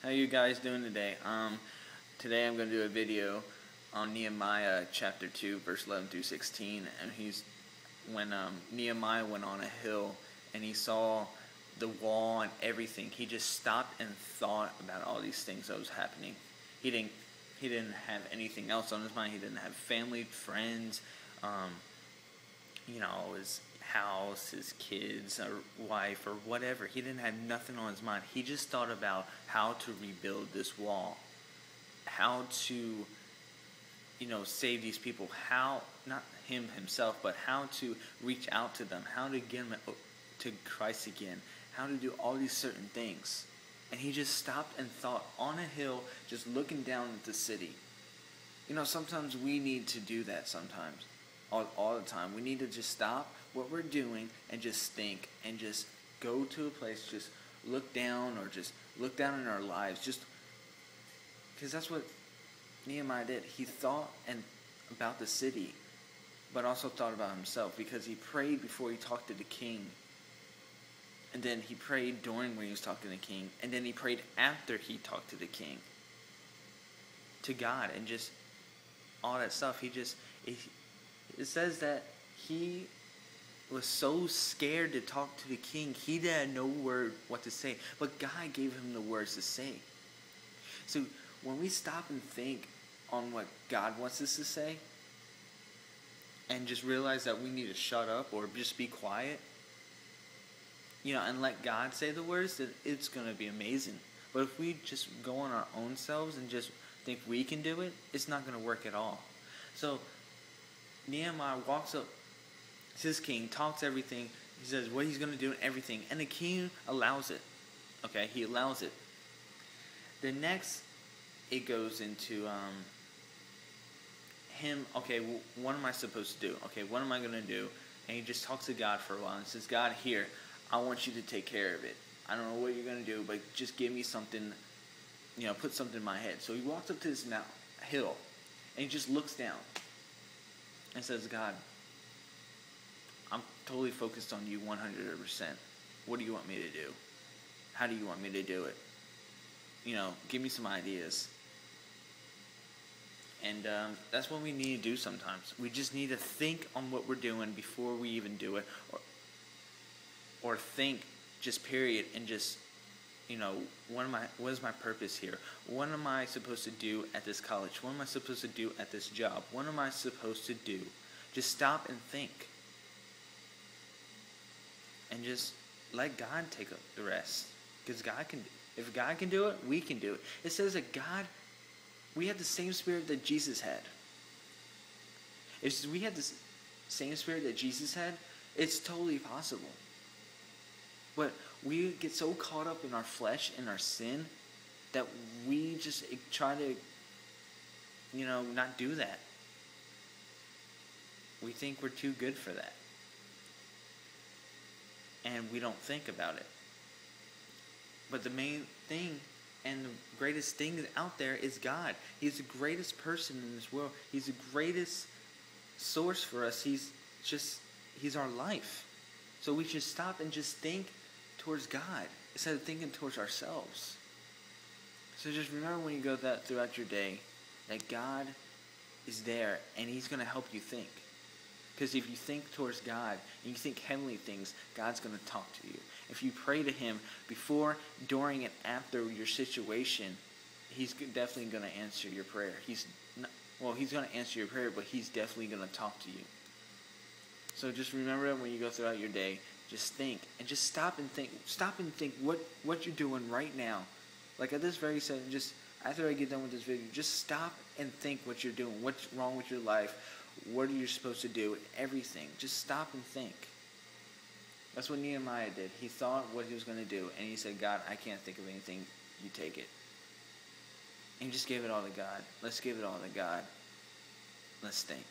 How you guys doing today? Today I'm going to do a video on Nehemiah chapter 2 verse 11 through 16, and when Nehemiah went on a hill and he saw the wall and everything, he just stopped and thought about all these things that was happening. He didn't have anything else on his mind. He didn't have family, friends, his house, his kids, or wife, or whatever. He didn't have nothing on his mind. He just thought about how to rebuild this wall, how to, save these people, how, not him himself, but how to reach out to them, how to get them to Christ again, how to do all these certain things. And he just stopped and thought on a hill, just looking down at the city. Sometimes we need to do that sometimes. All the time. We need to just stop what we're doing and just think and just go to a place, just look down, or just look down in our lives. Just because that's what Nehemiah did. He thought about the city, but also thought about himself, because he prayed before he talked to the king. And then he prayed during when he was talking to the king. And then he prayed after he talked to the king. To God, and just all that stuff. It says that he was so scared to talk to the king, he didn't know what to say. But God gave him the words to say. So when we stop and think on what God wants us to say, and just realize that we need to shut up or just be quiet, and let God say the words, then it's going to be amazing. But if we just go on our own selves and just think we can do it, it's not going to work at all. So Nehemiah walks up to his king, talks everything. He says what he's going to do and everything. And the king allows it. Okay, he allows it. Then next, it goes into him, okay, what am I supposed to do? Okay, what am I going to do? And he just talks to God for a while and says, God, here, I want you to take care of it. I don't know what you're going to do, but just give me something, put something in my head. So he walks up to this hill, and he just looks down and says, God, I'm totally focused on you 100%. What do you want me to do? How do you want me to do it? Give me some ideas. And that's what we need to do sometimes. We just need to think on what we're doing before we even do it. Or think, just period, and just, what is my purpose here? What am I supposed to do at this college? What am I supposed to do at this job? What am I supposed to do? Just stop and think. And just let God take the rest. Because if God can do it, we can do it. It says that we have the same spirit that Jesus had. If we had the same spirit that Jesus had, it's totally possible. But we get so caught up in our flesh and our sin that we just try to, not do that. We think we're too good for that. And we don't think about it. But the main thing and the greatest thing out there is God. He's the greatest person in this world. He's the greatest source for us. He's our life. So we should stop and just think towards God instead of thinking towards ourselves. So just remember when you go throughout your day that God is there and He's going to help you think. Because if you think towards God and you think heavenly things, God's going to talk to you. If you pray to Him before, during, and after your situation, He's definitely going to answer your prayer. He's going to answer your prayer, but He's definitely going to talk to you. So just remember that when you go throughout your day, just think and just stop and think. Stop and think what you're doing right now. Like at this very second, just after I get done with this video, just stop and think what you're doing. What's wrong with your life? What are you supposed to do? Everything. Just stop and think. That's what Nehemiah did. He thought what he was going to do, and he said, God, I can't think of anything. You take it. And he just gave it all to God. Let's give it all to God. Let's think.